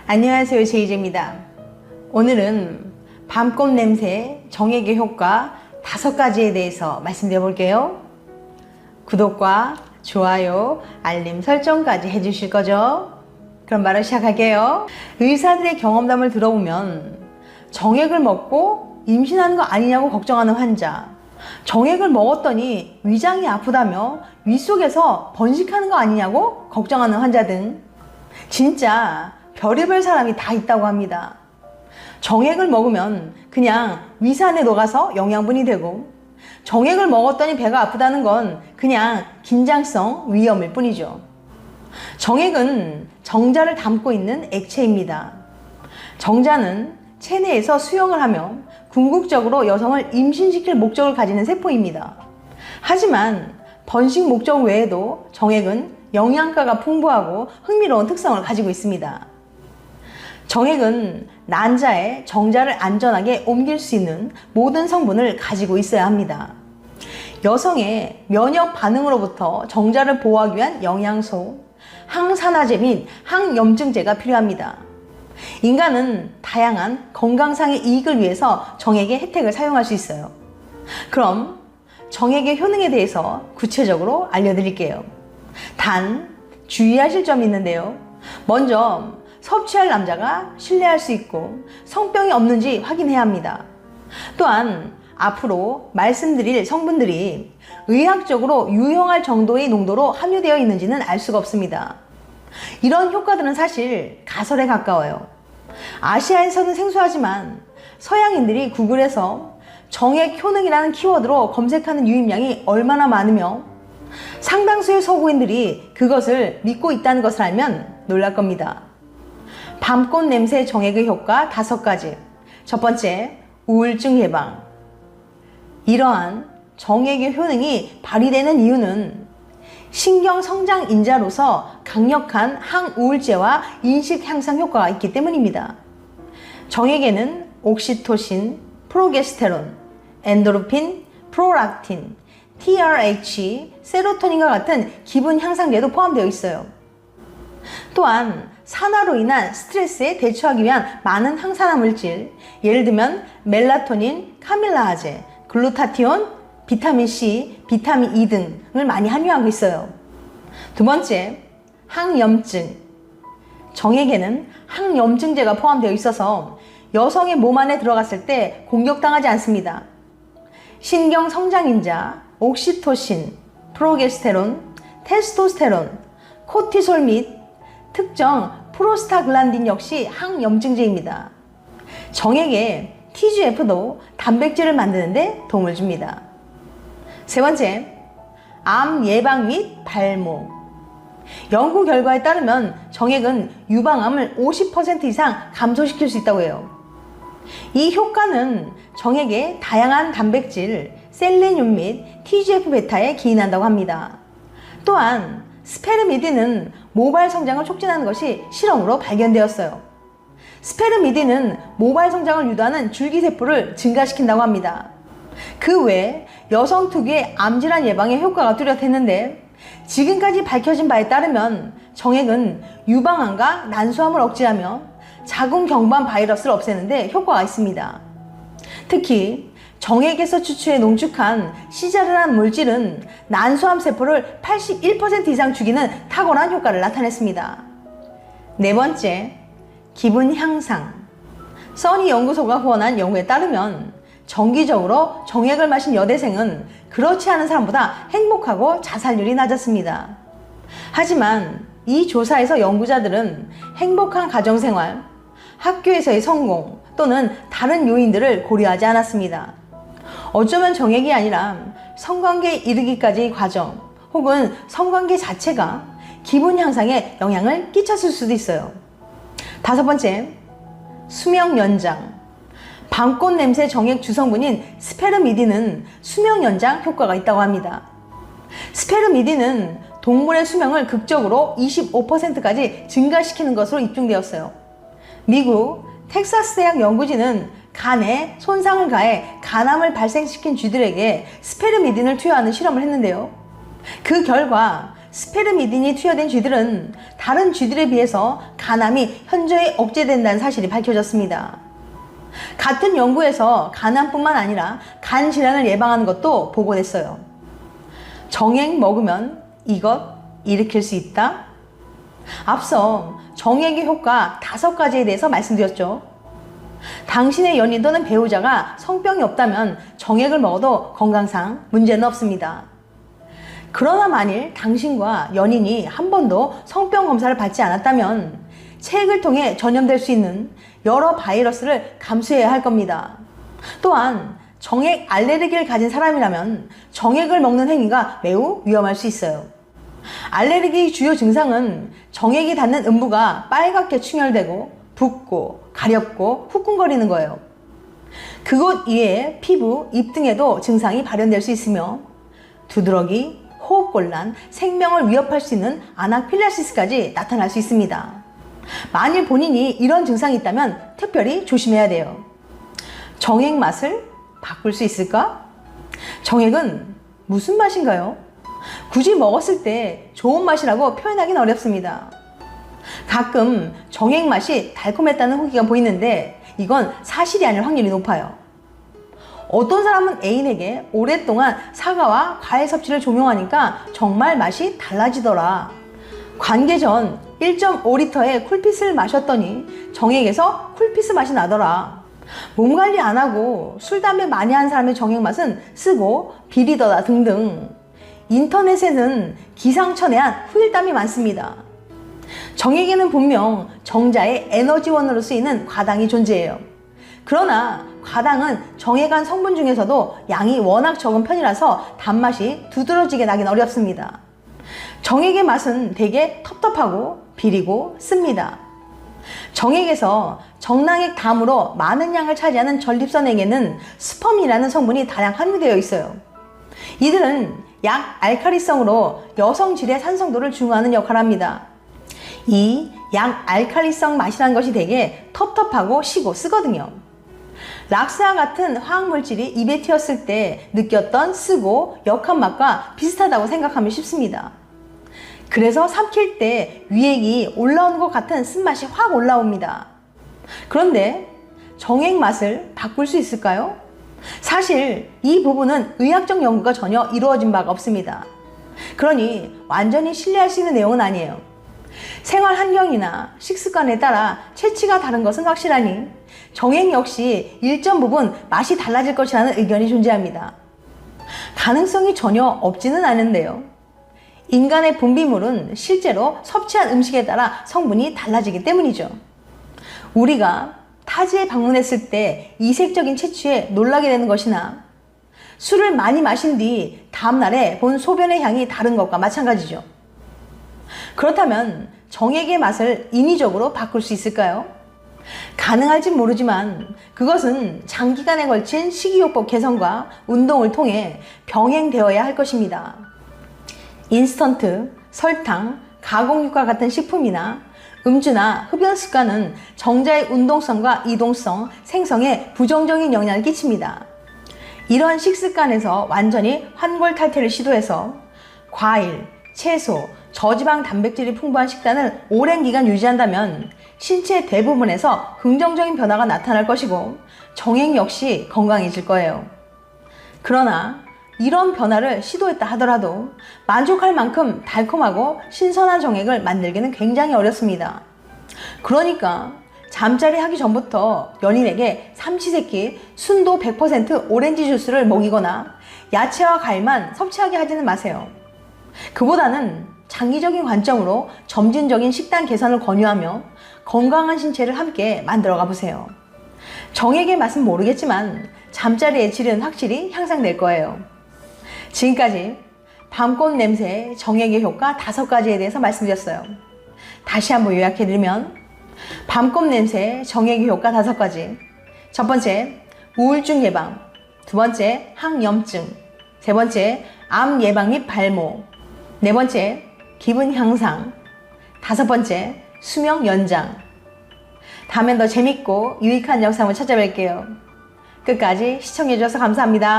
안녕하세요, 제이제입니다. 오늘은 밤꽃 냄새 정액의 효과 5가지에 대해서 말씀드려 볼게요. 구독과 좋아요, 알림 설정까지 해주실 거죠? 그럼 바로 시작할게요. 의사들의 경험담을 들어보면 정액을 먹고 임신하는 거 아니냐고 걱정하는 환자, 정액을 먹었더니 위장이 아프다며 윗속에서 번식하는 거 아니냐고 걱정하는 환자 등 진짜 별의별 사람이 다 있다고 합니다. 정액을 먹으면 그냥 위산에 녹아서 영양분이 되고, 정액을 먹었더니 배가 아프다는 건 그냥 긴장성 위염일 뿐이죠. 정액은 정자를 담고 있는 액체입니다. 정자는 체내에서 수영을 하며 궁극적으로 여성을 임신시킬 목적을 가지는 세포입니다. 하지만 번식 목적 외에도 정액은 영양가가 풍부하고 흥미로운 특성을 가지고 있습니다. 정액은 난자에 정자를 안전하게 옮길 수 있는 모든 성분을 가지고 있어야 합니다. 여성의 면역 반응으로부터 정자를 보호하기 위한 영양소, 항산화제 및 항염증제가 필요합니다. 인간은 다양한 건강상의 이익을 위해서 정액의 혜택을 사용할 수 있어요. 그럼 정액의 효능에 대해서 구체적으로 알려드릴게요. 단, 주의하실 점이 있는데요. 먼저 섭취할 남자가 신뢰할 수 있고 성병이 없는지 확인해야 합니다. 또한 앞으로 말씀드릴 성분들이 의학적으로 유용할 정도의 농도로 함유되어 있는지는 알 수가 없습니다. 이런 효과들은 사실 가설에 가까워요. 아시아에서는 생소하지만 서양인들이 구글에서 정액 효능이라는 키워드로 검색하는 유입량이 얼마나 많으며 상당수의 서구인들이 그것을 믿고 있다는 것을 알면 놀랄 겁니다. 밤꽃 냄새 정액의 효과 5가지. 첫 번째, 우울증 예방. 이러한 정액의 효능이 발휘되는 이유는 신경 성장 인자로서 강력한 항우울제와 인식 향상 효과가 있기 때문입니다. 정액에는 옥시토신, 프로게스테론, 엔도르핀, 프롤락틴, TRH, 세로토닌과 같은 기분 향상제도 포함되어 있어요. 또한 산화로 인한 스트레스에 대처하기 위한 많은 항산화 물질, 예를 들면 멜라토닌, 카밀라아제, 글루타티온, 비타민C, 비타민 E 등을 많이 함유하고 있어요. 두 번째, 항염증. 정액에는 항염증제가 포함되어 있어서 여성의 몸 안에 들어갔을 때 공격당하지 않습니다. 신경 성장인자, 옥시토신, 프로게스테론, 테스토스테론, 코티솔 및 특정 프로스타글란딘 역시 항염증제입니다. 정액의 TGF도 단백질을 만드는 데 도움을 줍니다. 세 번째, 암 예방 및 발모. 연구 결과에 따르면 정액은 유방암을 50% 이상 감소시킬 수 있다고 해요. 이 효과는 정액의 다양한 단백질, 셀레늄 및 TGF-베타에 기인한다고 합니다. 또한 스페르미딘은 모발 성장을 촉진하는 것이 실험으로 발견되었어요. 스페르미딘은 모발 성장을 유도하는 줄기세포를 증가시킨다고 합니다. 그 외에 여성 특유의 암질환 예방에 효과가 뚜렷했는데, 지금까지 밝혀진 바에 따르면 정액은 유방암과 난소암을 억제하며 자궁경부암 바이러스를 없애는 데 효과가 있습니다. 특히 정액에서 추출해 농축한 시자르란 물질은 난소암 세포를 81% 이상 죽이는 탁월한 효과를 나타냈습니다. 네 번째, 기분 향상. 써니 연구소가 후원한 연구에 따르면 정기적으로 정액을 마신 여대생은 그렇지 않은 사람보다 행복하고 자살률이 낮았습니다. 하지만 이 조사에서 연구자들은 행복한 가정생활, 학교에서의 성공 또는 다른 요인들을 고려하지 않았습니다. 어쩌면 정액이 아니라 성관계에 이르기까지의 과정 혹은 성관계 자체가 기분 향상에 영향을 끼쳤을 수도 있어요. 5번째, 수명 연장. 밤꽃 냄새 정액 주성분인 스페르미딘은 수명 연장 효과가 있다고 합니다. 스페르미딘은 동물의 수명을 극적으로 25%까지 증가시키는 것으로 입증되었어요. 미국 텍사스 대학 연구진은 간에 손상을 가해 간암을 발생시킨 쥐들에게 스페르미딘을 투여하는 실험을 했는데요. 그 결과 스페르미딘이 투여된 쥐들은 다른 쥐들에 비해서 간암이 현저히 억제된다는 사실이 밝혀졌습니다. 같은 연구에서 간암뿐만 아니라 간 질환을 예방하는 것도 보고됐어요. 정액 먹으면 이것 일으킬 수 있다? 앞서 정액의 효과 5가지에 대해서 말씀드렸죠. 당신의 연인 또는 배우자가 성병이 없다면 정액을 먹어도 건강상 문제는 없습니다. 그러나 만일 당신과 연인이 한 번도 성병 검사를 받지 않았다면 체액을 통해 전염될 수 있는 여러 바이러스를 감수해야 할 겁니다. 또한 정액 알레르기를 가진 사람이라면 정액을 먹는 행위가 매우 위험할 수 있어요. 알레르기의 주요 증상은 정액이 닿는 음부가 빨갛게 충혈되고 붓고 가렵고 후끈거리는 거예요. 그곳 이외에 피부, 입 등에도 증상이 발현될 수 있으며 두드러기, 호흡곤란, 생명을 위협할 수 있는 아나필라시스까지 나타날 수 있습니다. 만일 본인이 이런 증상이 있다면 특별히 조심해야 돼요. 정액 맛을 바꿀 수 있을까? 정액은 무슨 맛인가요? 굳이 먹었을 때 좋은 맛이라고 표현하기는 어렵습니다. 가끔 정액 맛이 달콤했다는 후기가 보이는데 이건 사실이 아닐 확률이 높아요. 어떤 사람은 애인에게 오랫동안 사과와 과일 섭취를 종용하니까 정말 맛이 달라지더라. 관계 전 1.5리터의 쿨피스를 마셨더니 정액에서 쿨피스 맛이 나더라. 몸 관리 안 하고 술, 담배 많이 하는 사람의 정액 맛은 쓰고 비리더라 등등. 인터넷에는 기상천외한 후일담이 많습니다. 정액에는 분명 정자의 에너지원으로 쓰이는 과당이 존재해요. 그러나 과당은 정액한 성분 중에서도 양이 워낙 적은 편이라서 단맛이 두드러지게 나긴 어렵습니다. 정액의 맛은 되게 텁텁하고 비리고 씁니다. 정액에서 정낭액 다음으로 많은 양을 차지하는 전립선액에는 스펌이라는 성분이 다량 함유되어 있어요. 이들은 약 알칼리성으로 여성 질의 산성도를 중화하는 역할을 합니다. 이 약 알칼리성 맛이라는 것이 되게 텁텁하고 시고 쓰거든요. 락스와 같은 화학물질이 입에 튀었을 때 느꼈던 쓰고 역한 맛과 비슷하다고 생각하면 쉽습니다. 그래서 삼킬 때 위액이 올라오는 것 같은 쓴맛이 확 올라옵니다. 그런데 정액 맛을 바꿀 수 있을까요? 사실 이 부분은 의학적 연구가 전혀 이루어진 바가 없습니다. 그러니 완전히 신뢰할 수 있는 내용은 아니에요. 생활 환경이나 식습관에 따라 체취가 다른 것은 확실하니 정액 역시 일정 부분 맛이 달라질 것이라는 의견이 존재합니다. 가능성이 전혀 없지는 않은데요. 인간의 분비물은 실제로 섭취한 음식에 따라 성분이 달라지기 때문이죠. 우리가 타지에 방문했을 때 이색적인 채취에 놀라게 되는 것이나 술을 많이 마신 뒤 다음날에 본 소변의 향이 다른 것과 마찬가지죠. 그렇다면 정액의 맛을 인위적으로 바꿀 수 있을까요? 가능할지 모르지만 그것은 장기간에 걸친 식이요법 개선과 운동을 통해 병행되어야 할 것입니다. 인스턴트, 설탕, 가공육과 같은 식품이나 음주나 흡연 습관은 정자의 운동성과 이동성, 생성에 부정적인 영향을 끼칩니다. 이러한 식습관에서 완전히 환골탈태를 시도해서 과일, 채소, 저지방 단백질이 풍부한 식단을 오랜 기간 유지한다면 신체 대부분에서 긍정적인 변화가 나타날 것이고 정액 역시 건강해질 거예요. 그러나 이런 변화를 시도했다 하더라도 만족할 만큼 달콤하고 신선한 정액을 만들기는 굉장히 어렵습니다. 그러니까 잠자리 하기 전부터 연인에게 삼시세끼 순도 100% 오렌지 주스를 먹이거나 야채와 과일만 섭취하게 하지는 마세요. 그보다는 장기적인 관점으로 점진적인 식단 개선을 권유하며 건강한 신체를 함께 만들어가 보세요. 정액의 맛은 모르겠지만 잠자리의 질은 확실히 향상될 거예요. 지금까지 밤꽃 냄새 정액의 효과 5가지에 대해서 말씀드렸어요. 다시 한번 요약해드리면 밤꽃 냄새 정액의 효과 5가지. 첫 번째, 우울증 예방. 두 번째, 항염증. 세 번째, 암 예방 및 발모. 네 번째, 기분 향상. 5번째, 수명 연장. 다음엔 더 재밌고 유익한 영상을 찾아뵐게요. 끝까지 시청해주셔서 감사합니다.